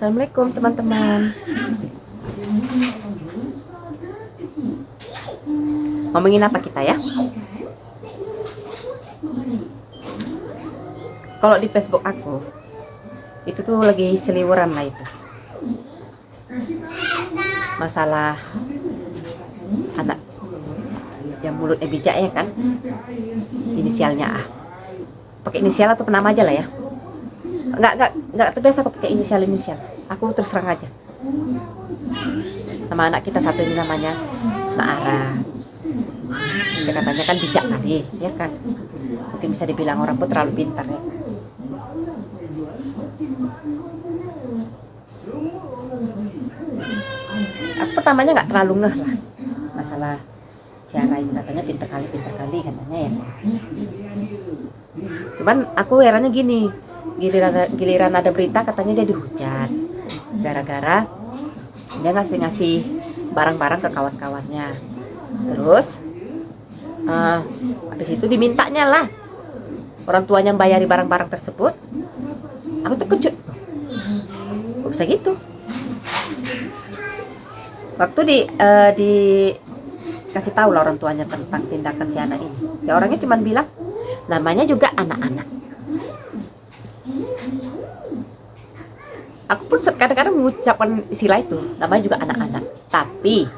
Assalamualaikum teman-teman. Ngomongin apa kita ya? Kalau di Facebook aku itu tuh lagi seliweran lah itu. Masalah anak yang mulutnya bijak ya kan? Inisialnya A. Pakai inisial atau nama aja lah ya. Enggak terbiasa aku pakai inisial. Aku terus terang aja. Nama anak kita satu ini namanya Naara. Dia katanya kan bijak kali, ya kan? Mungkin bisa dibilang orang pun terlalu pintar ya. Aku pertamanya nggak terlalu ngeh lah masalah Ciara ini, katanya pintar kali katanya ya. Cuman aku herannya gini, giliran ada berita katanya dia dihujat gara-gara dia ngasih barang-barang ke kawan-kawannya. Terus habis itu dimintanya lah orang tuanya bayari barang-barang tersebut. Aku terkejut, kok bisa gitu? Waktu dikasih tahu lah orang tuanya tentang tindakan si anak ini, ya orangnya cuma bilang namanya juga anak-anak. Aku pun kadang-kadang mengucapkan istilah itu, namanya juga anak-anak, tapi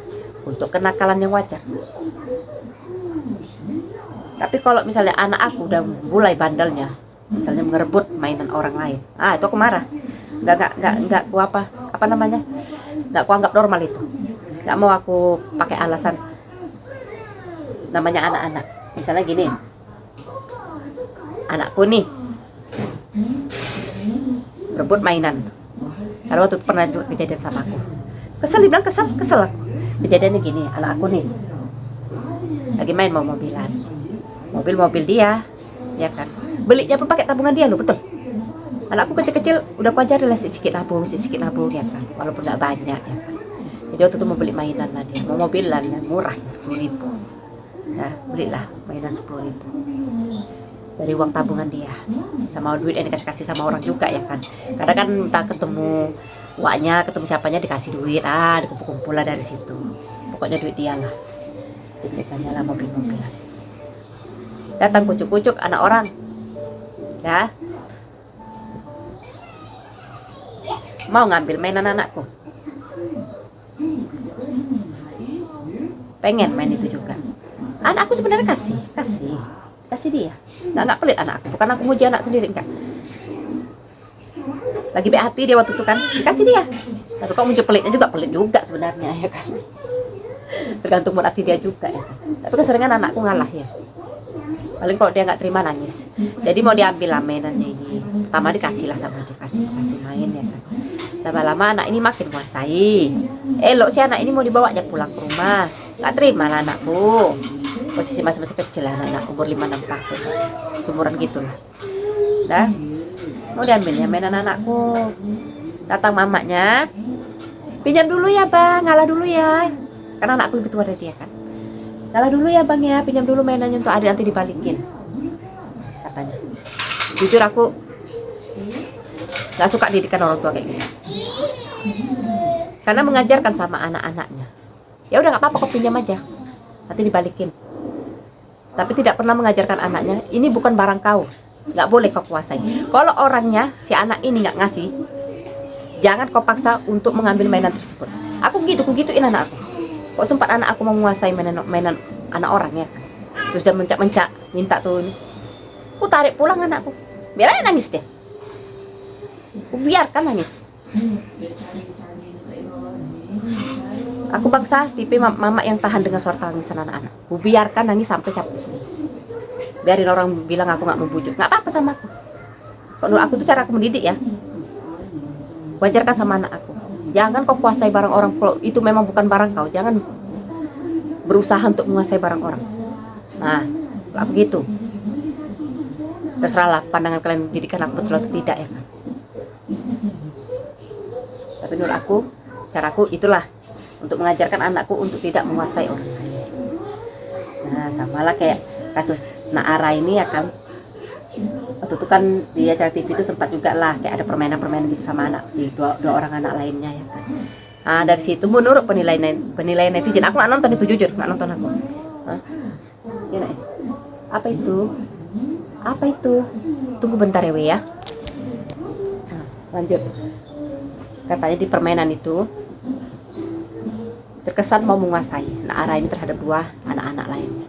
untuk kenakalan yang wajar. Tapi kalau misalnya anak aku udah mulai bandelnya, misalnya ngerebut mainan orang lain, itu aku marah. Nggak aku apa namanya, nggak aku anggap normal itu. Nggak mau aku pakai alasan namanya anak-anak. Misalnya gini, anakku nih rebut mainan. Karena waktu itu pernah juga kejadian sama aku. Kesel aku. Kejadiannya gini, anak aku nih lagi main mau mobilan. Mobil dia, ya kan. Belinya pun pakai tabungan dia loh, betul. Anakku kecil-kecil udah aku ajarin lah sedikit nabung ya kan. Walaupun nggak banyak ya kan. Jadi waktu itu mau beli mainan lah dia, mau mobilan ya, murah ya, 10.000. Nah, belilah mainan 10.000 dari uang tabungan dia, sama duit yang dikasih sama orang juga ya kan. Kadang kan minta ketemu uaknya, ketemu siapanya dikasih duit, dikumpul-kumpul lah dari situ. Pokoknya duit dia lah, dibelikannya lah mobil-mobilan. Datang kucuk-kucuk anak orang ya, mau ngambil mainan anakku, pengen main itu juga. Anakku sebenarnya kasih dia, nggak pelit anakku, bukan aku muji anak sendiri, enggak. Lagi baik hati dia waktu itu kan, dikasih dia. Tapi kok muncul pelitnya juga, pelit juga sebenarnya ya kan. Tergantung mood hati dia juga ya kan. Tapi keseringan anakku ngalah ya. Paling kalau dia nggak terima nangis. Jadi mau diambil lah mainannya ini. Pertama dikasih lah sama dia, kasih main ya kan. Lama-lama anak ini makin menguasai. Elok si anak ini mau dibawanya pulang ke rumah. Nggak terima lah anakku. Posisi masih kecil lah anak umur 5-6 tahun. Sumuran gitu lah. Dah. Mau diambilnya mainan anakku. Datang mamanya. Pinjam dulu ya bang, ngalah dulu ya. Karena anakku lebih tua dari dia kan. Ngalah dulu ya bang ya, pinjam dulu mainannya untuk adik nanti dibalikin, katanya. Jujur aku gak suka didikan orang tua kayak gitu, karena mengajarkan sama anak-anaknya, ya udah nggak apa-apa kau pinjam aja, nanti dibalikin. Tapi tidak pernah mengajarkan anaknya, ini bukan barang kau, nggak boleh kau kuasai. Kalau orangnya si anak ini nggak ngasih, jangan kau paksa untuk mengambil mainan tersebut. Aku gituin anak aku. Kok sempat anak aku mau menguasai mainan anak orang ya kan. Terus dia mencak minta tuh ini. Aku tarik pulang anakku. Biar aja nangis dia. Aku biarkan nangis. Aku bangsa tipe mama yang tahan dengan suara tangisan anak-anak. Aku biarkan nangis sampai capek sendiri. Biarin orang bilang aku nggak membujuk, nggak apa-apa sama aku. Kalau aku tuh cara aku mendidik ya. Wajarkan sama anak aku. Jangan kau kuasai barang orang, kalau itu memang bukan barang kau. Jangan berusaha untuk menguasai barang orang. Nah, kalau begitu, terserahlah pandangan kalian didikan aku betul atau tidak ya kan. Tapi menurut aku, caraku itulah untuk mengajarkan anakku untuk tidak menguasai orang lain. Nah, samalah kayak kasus Naara ini ya kan. Waktu itu kan di acara TV itu sempat juga lah kayak ada permainan-permainan gitu sama anak di dua orang anak lainnya ya kan. Nah dari situ menurut penilaian netizen, aku nggak nonton itu, jujur nggak nonton aku. Hah? Ya, Nak? Apa itu? Apa itu? Tunggu bentar ya, We ya. Nah, lanjut. Katanya di permainan itu terkesan mau menguasai Naara ini terhadap dua anak-anak lainnya.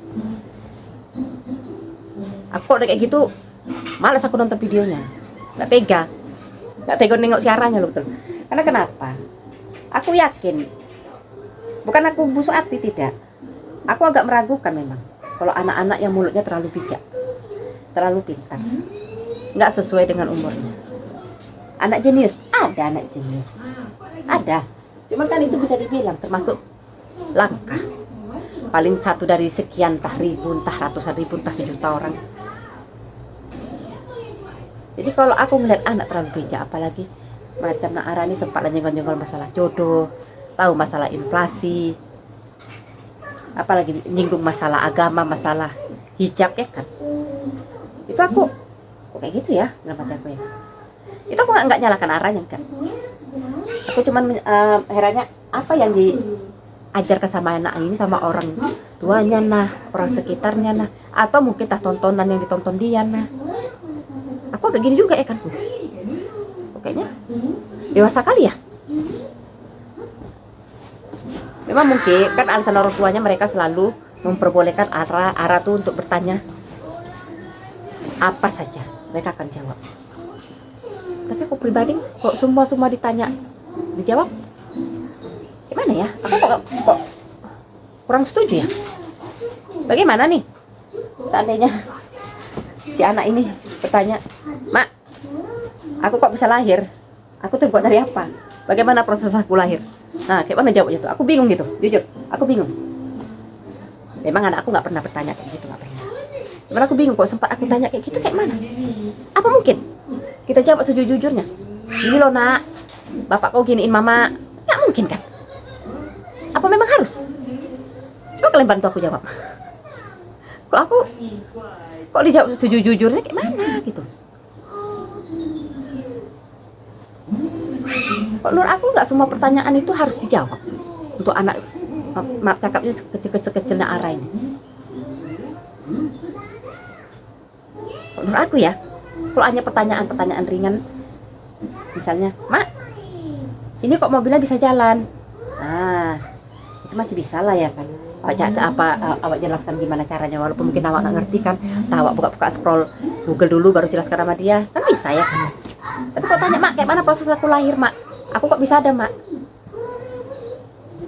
Aku kok kayak gitu, malas aku nonton videonya, nggak tega nengok siarannya loh, betul. Karena kenapa? Aku yakin, bukan aku busuk hati, tidak. Aku agak meragukan memang kalau anak-anak yang mulutnya terlalu bijak, terlalu pintar, nggak sesuai dengan umurnya. Anak jenius, ada anak jenius, ada. Cuman kan itu bisa dibilang termasuk langka. Paling satu dari sekian, entah ribu, entah ratusan ribu, entah sejuta orang. Jadi kalau aku melihat anak terlalu bijak, apalagi macam Naara ini sempat nyenggol-nyenggol masalah jodoh, tahu masalah inflasi, apalagi nyinggung masalah agama, masalah hijab ya kan. Itu aku kok kayak gitu ya dalam hati aku ya. Itu aku nggak nyalakan Naaranya, enggak. Aku cuman herannya apa yang diajarkan sama anak ini sama orang tuanya nah, orang sekitarnya nah, atau mungkin tah tontonan yang ditonton dia nah. Aku agak gini juga ya kan. Kayaknya dewasa kali ya. Memang mungkin kan alasan orang tuanya mereka selalu memperbolehkan Ara tuh untuk bertanya apa saja, mereka akan jawab. Tapi aku pribadi kok semua ditanya dijawab, gimana ya? Aku kok kurang setuju ya. Bagaimana nih seandainya si anak ini bertanya, Mak, aku kok bisa lahir? Aku terbuat dari apa? Bagaimana proses aku lahir? Nah, kayak mana jawabnya tuh? Aku bingung gitu, jujur. Aku bingung. Memang anak aku nggak pernah bertanya kayak gitu, nggak pernah. Cuman aku bingung kok sempat aku tanya kayak gitu, kayak mana? Apa mungkin kita jawab sejujurnya? Ini loh nak, bapak kau giniin mama. Nggak mungkin kan? Apa memang harus? Coba kalian bantu aku jawab. Kok dijawab sejujurnya kayak mana gitu? Menurut aku nggak semua pertanyaan itu harus dijawab untuk anak, maaf cakapnya sekecil Naara ini. Menurut aku ya, kalau hanya pertanyaan ringan, misalnya, Mak, ini kok mobilnya bisa jalan? Nah, itu masih bisa lah ya kan. Awak jelaskan gimana caranya, walaupun mungkin awak nggak ngerti kan. Awak buka scroll Google dulu baru jelaskan sama dia, kan bisa ya kan. Tapi kok tanya, Mak, kayak mana proses aku lahir, Mak? Aku kok bisa ada, Mak?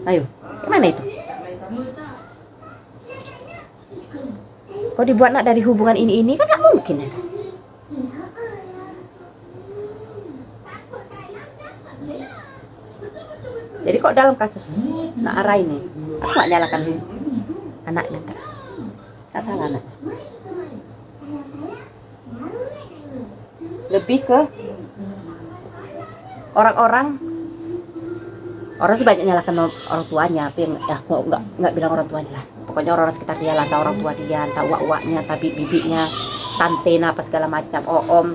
Ayo, gimana itu? Kok dibuat nak dari hubungan ini kan nggak mungkin ya kan? Jadi kok dalam kasus Naara ini, aku nggak nyalakan anaknya, nggak salah anak. Lebih ke orang sih banyak nyalakan orang tuanya, tapi yang ya aku nggak bilang orang tuanya lah. Pokoknya orang sekitar dia lah, entah orang tua dia, entah uak-uaknya, entah bibinya, tante, apa segala macam, om.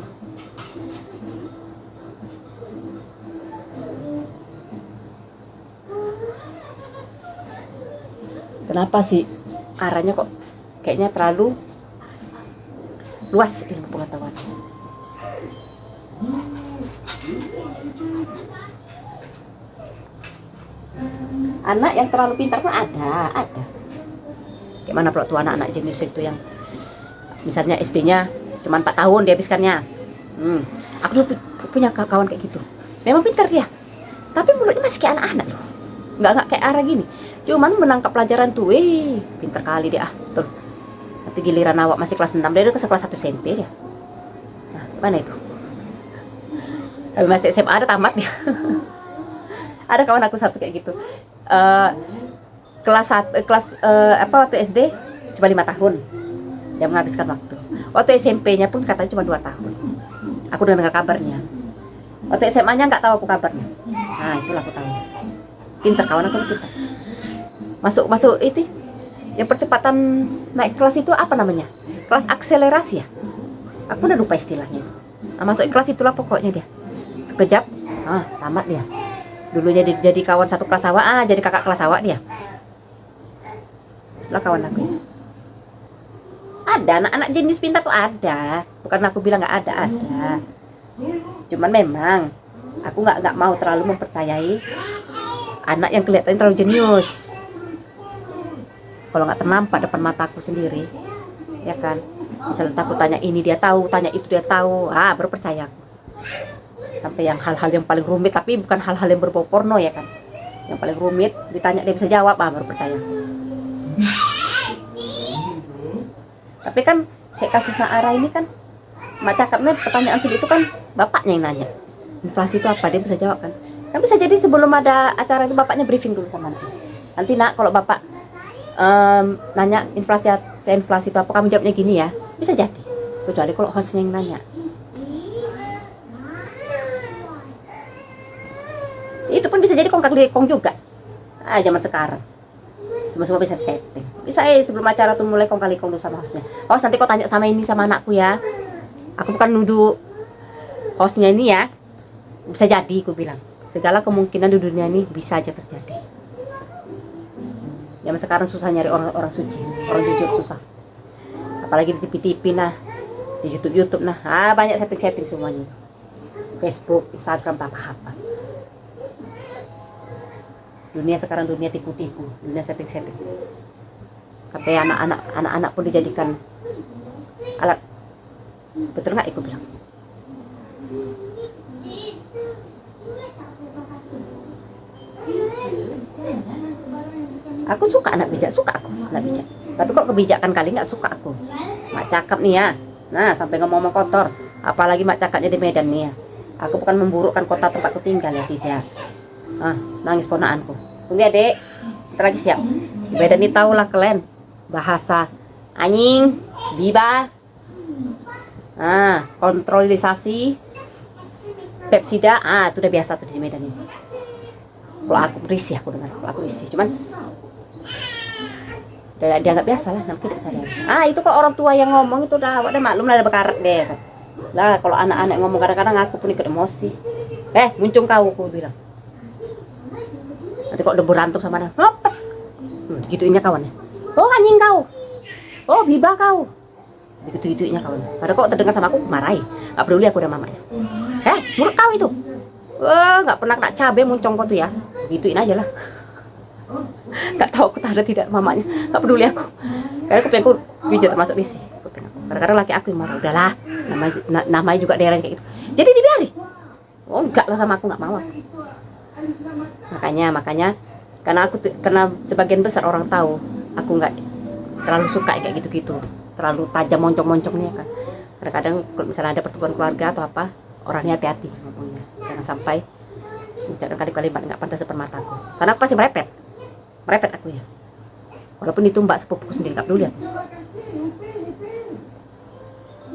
Kenapa sih arahnya kok kayaknya terlalu luas ilmu pengetahuan? Anak yang terlalu pintar tuh ada. Kayak mana pula tuh anak-anak jenius itu yang misalnya SD-nya cuma 4 tahun dihabiskannya. Aku dulu punya kawan kayak gitu. Memang pintar dia, tapi mulutnya masih kayak anak-anak loh. Nggak kayak Ara gini. Cuman menangkap pelajaran tuh, pintar kali dia tuh. Nanti giliran awak masih kelas 6, dia udah ke kelas 1 SMP dia. Nah, mana itu? Tapi masih SMA ada tamat dia. Ada kawan aku satu kayak gitu. Waktu SD cuma 5 tahun dia menghabiskan waktu. Waktu SMP-nya pun katanya cuma 2 tahun. Aku udah dengar kabarnya. Waktu SMA-nya nggak tahu aku kabarnya. Nah, itulah aku tahu. Pintar kawan aku, pintar. Masuk itu yang percepatan naik kelas itu apa namanya? Kelas akselerasi ya? Aku udah lupa istilahnya itu. Masuk kelas itulah pokoknya dia. Sekejap, tamat dia. Dulu jadi kawan satu kelas awak, jadi kakak kelas awak dia. Itulah kawan aku itu. Ada anak-anak jenis pintar tuh ada. Bukan aku bilang nggak ada. Cuman memang aku nggak mau terlalu mempercayai anak yang kelihatan terlalu jenius. Kalau nggak ternampak depan mataku sendiri, ya kan. Misalnya aku tanya ini dia tahu, tanya itu dia tahu, baru percaya aku. Sampai yang hal-hal yang paling rumit, tapi bukan hal-hal yang berbau porno ya kan. Yang paling rumit ditanya dia bisa jawab, baru percaya. Tapi kan kayak kasus Naara ini kan, mak cakapnya pertanyaan sulit itu kan bapaknya yang nanya. Inflasi itu apa, dia bisa jawab kan. Kan bisa jadi sebelum ada acara itu bapaknya briefing dulu sama nanti nak kalau bapak nanya inflasi itu apa, kamu jawabnya gini ya, bisa jadi. Kecuali kalau hostnya yang nanya. Itu pun bisa jadi kong juga. Zaman sekarang semua bisa setting. Bisa sebelum acara tuh mulai kong dulu sama hostnya. Host nanti kau tanya sama ini sama anakku ya. Aku bukan nuduh hostnya ini ya. Bisa jadi aku bilang. Segala kemungkinan di dunia ini bisa aja terjadi. Zaman sekarang susah nyari orang suci, orang jujur susah. Apalagi di TV nah, di YouTube nah, banyak setting semuanya. Facebook, Instagram, apa-apa. Dunia sekarang dunia tipu-tipu, dunia setting. Sampai anak-anak pun dijadikan alat. Betul nggak aku bilang? Aku suka anak bijak, tapi kok kebijakan kali nggak suka aku. Mak cakap nih ya, nah sampai ngomong kotor, apalagi mak cakapnya di Medan nih ya. Aku bukan memburukkan kota tempatku tinggal ya, tidak. Nangis ponaanku. Tunggu ya dek, kita lagi siap. Di Medan nih tau lah kalian bahasa anjing, biba, kontrolisasi, pepsida, itu udah biasa tuh di Medan ini. Kalau aku risih aku dengar, cuman dia nggak biasa lah, namanya tidak sadar. Itu kalau orang tua yang ngomong itu udah maklum lah, ada bekarat deh kan. Lah kalau anak-anak ngomong kadang-kadang aku pun ikut emosi. Muncung kau, aku bilang. Nanti kok udah berantem sama anak, gituinnya kawannya. Oh anjing kau, oh biba kau, gitu-gituinnya kawan. Padahal kok terdengar sama aku marahi, nggak peduli aku udah mamanya. Mulut kau itu, nggak pernah kena cabai muncung kau tuh ya, gituin aja lah. Gak tahu aku tahu tidak mamanya, nggak peduli aku. Karena aku pengen jujur termasuk risih. Kadang-kadang laki aku yang marah, udahlah, namanya juga daerah kayak gitu. Jadi dibiari. Oh enggak lah sama aku, nggak mau aku. Makanya karena sebagian besar orang tahu aku nggak terlalu suka kayak gitu-gitu, terlalu tajam moncong-moncongnya kan. Kadang-kadang kalau misalnya ada pertemuan keluarga atau apa, orangnya hati-hati ngomongnya, jangan sampai mengucapkan kalimat nggak pantas depan mataku, karena aku pasti merepet aku ya, walaupun itu mbak sepupuku sendiri, nggak peduli aku.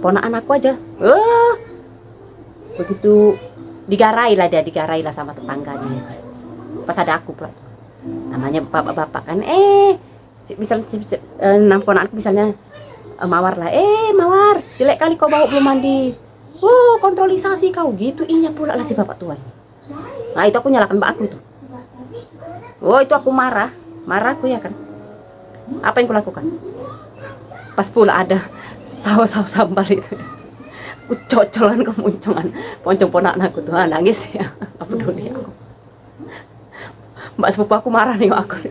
Ponakan aku aja begitu digarai lah sama tetangganya, pas ada aku pula namanya bapak-bapak kan, misalnya ponakanku misalnya Mawar lah, Mawar jelek kali kau bau belum mandi, kontrolisasi kau, gitu inya pula lah si bapak tua. Nah itu aku nyalakan mbak aku tuh. Itu aku marah aku ya kan. Apa yang kulakukan? Pas pula ada saus sambal itu, aku cocolan kemuncongan poncong ponakan aku tuh, nangis ya. Apa peduli aku. Mbak sepupu aku marah nih aku.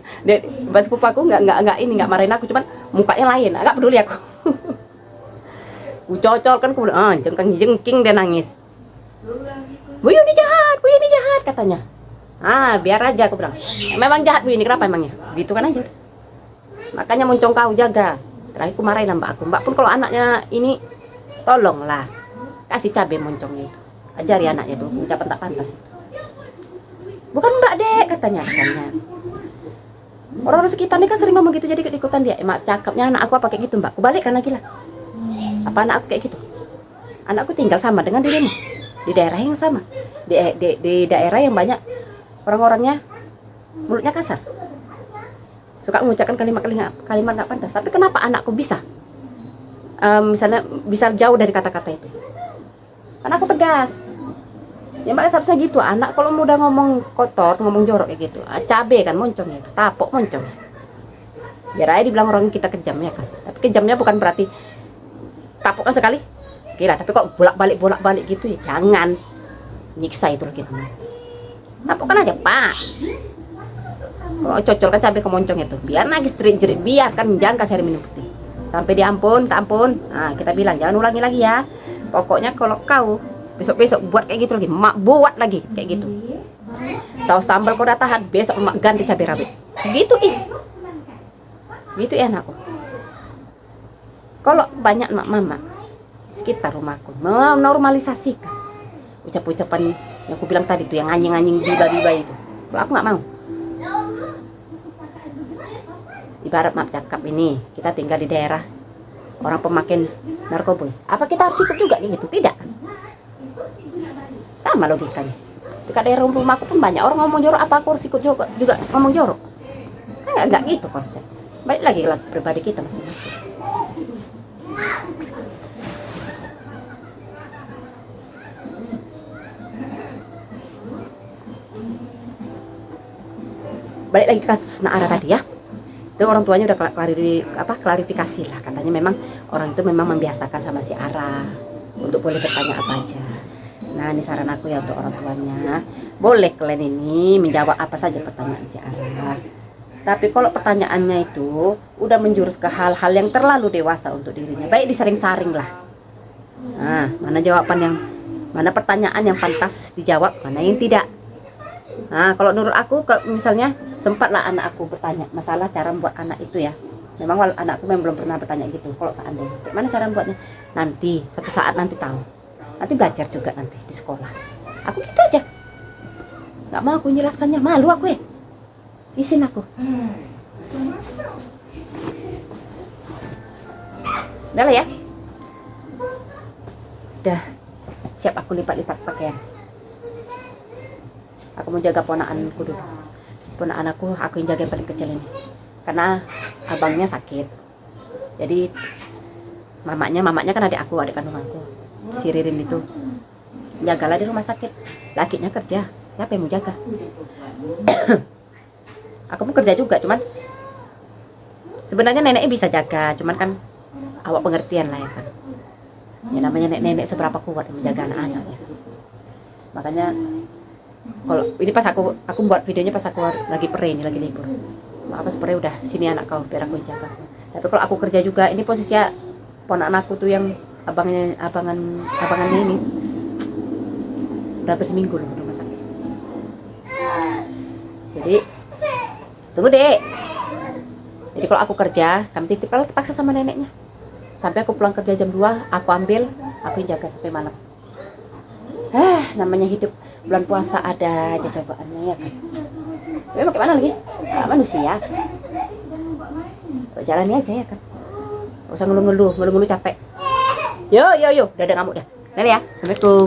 Mbak sepupu aku nggak marahin aku, cuman mukanya lain, nggak peduli aku. Aku cocol kan, jengking dia nangis. Bu ini jahat katanya. Biar aja aku bilang. Memang jahat Bu ini, kenapa emangnya? Gitu kan aja. Makanya moncong kau jaga. Terakhir aku marahin mbak aku. Mbak pun kalau anaknya ini tolonglah kasih cabai moncongnya itu. Ajari anaknya tuh ucapan tak pantas itu. Bukan mbak dek katanya rasanya. Orang-orang sekitar ini kan sering ngomong gitu, jadi ikut-ikutan dia. Mak cakapnya anak aku apa kayak gitu mbak? Aku balik kan lagi lah. Apa anak aku kayak gitu? Anakku tinggal sama dengan dirimu di daerah yang sama, di daerah yang banyak orang-orangnya mulutnya kasar, suka mengucapkan kalimat nggak pantas. Tapi kenapa anakku bisa misalnya bisa jauh dari kata-kata itu. Karena aku tegas. Ya mbak seharusnya gitu, anak kalau udah ngomong kotor, ngomong jorok kayak gitu, cabe kan moncong ya, tapok moncong. Biar aja dibilang orang kita kejam ya kan. Tapi kejamnya bukan berarti tapok kan sekali, gila. Tapi kok bolak-balik gitu ya jangan. Nyiksa itu lagi namanya. Tapok kan aja pak. Kalau cocol kan cabai kemoncong itu, biar lagi jerit, biarkan, jangan kasih air minum putih sampai diampun, ampun. Nah kita bilang jangan ulangi lagi ya. Pokoknya kalau kau besok buat kayak gitu lagi, mak buat lagi kayak gitu. Saus sambal kau udah tahan, besok mak ganti cabai rawit. Gitu gitu anakku. Kalau banyak mama sekitar rumahku menormalisasikan ucapan yang aku bilang tadi tuh, yang anjing biba itu, kalau aku nggak mau. Ibarat maaf cakap ini, kita tinggal di daerah orang pemakai narkoba, apa kita harus ikut juga kayak gitu? Tidak kan? Sama logikanya. Dekat daerah rumahku pun banyak orang ngomong jorok, apa aku harus ikut juga ngomong jorok? Kayak nggak gitu konsep. Balik lagi ke pribadi kita masing-masing. Balik lagi ke kasus Naara tadi ya. Itu orang tuanya udah klarifikasi lah, katanya memang orang itu memang membiasakan sama si Ara untuk boleh bertanya apa aja. Nah ini saran aku ya untuk orang tuanya, boleh kalian ini menjawab apa saja pertanyaan si Ara, tapi kalau pertanyaannya itu udah menjurus ke hal-hal yang terlalu dewasa untuk dirinya, baik disaring-saring lah. Nah mana pertanyaan yang pantas dijawab, mana yang tidak. Nah kalau menurut aku, misalnya sempatlah anak aku bertanya masalah cara membuat anak itu ya, memang anakku memang belum pernah bertanya gitu. Kalau seandainya gimana cara membuatnya, nanti suatu saat nanti tahu, nanti belajar juga nanti di sekolah. Aku gitu aja, nggak mau aku menjelaskannya, malu aku ya, izin aku. Udah lah ya, udah siap aku lipat-lipat pakaian. Aku mau jaga ponakanku dulu. Ponakan aku yang jaga yang paling kecil ini. Karena abangnya sakit. Jadi mamanya kan adik kandung aku. Si Ririn itu. Jagalah di rumah sakit. Lakinya kerja. Siapa yang mau jaga? Aku mau kerja juga, cuman sebenarnya neneknya bisa jaga, cuman kan awak pengertian lah ya kan. Ya namanya nenek seberapa kuat menjaga anak-anaknya. Makanya kalau ini pas aku buat videonya pas aku lagi lagi libur. Apa spray udah sini anak kau biar aku jaga. Tapi kalau aku kerja juga, ini posisinya ponakan aku tuh yang abangannya ini udah berseminggu loh di rumah sakit. Jadi tunggu dek. Jadi kalau aku kerja, kami titip kalau terpaksa sama neneknya. Sampai aku pulang kerja jam 2, aku ambil, aku yang jaga sampai malam. Namanya hidup bulan puasa ada aja cobaannya ya kan. Tapi bagaimana lagi? Nah, manusia. Jalani aja ya kan. Gak usah ngeluh capek. Yo, dadah ngamuk dah. Dadah ya. Assalamualaikum.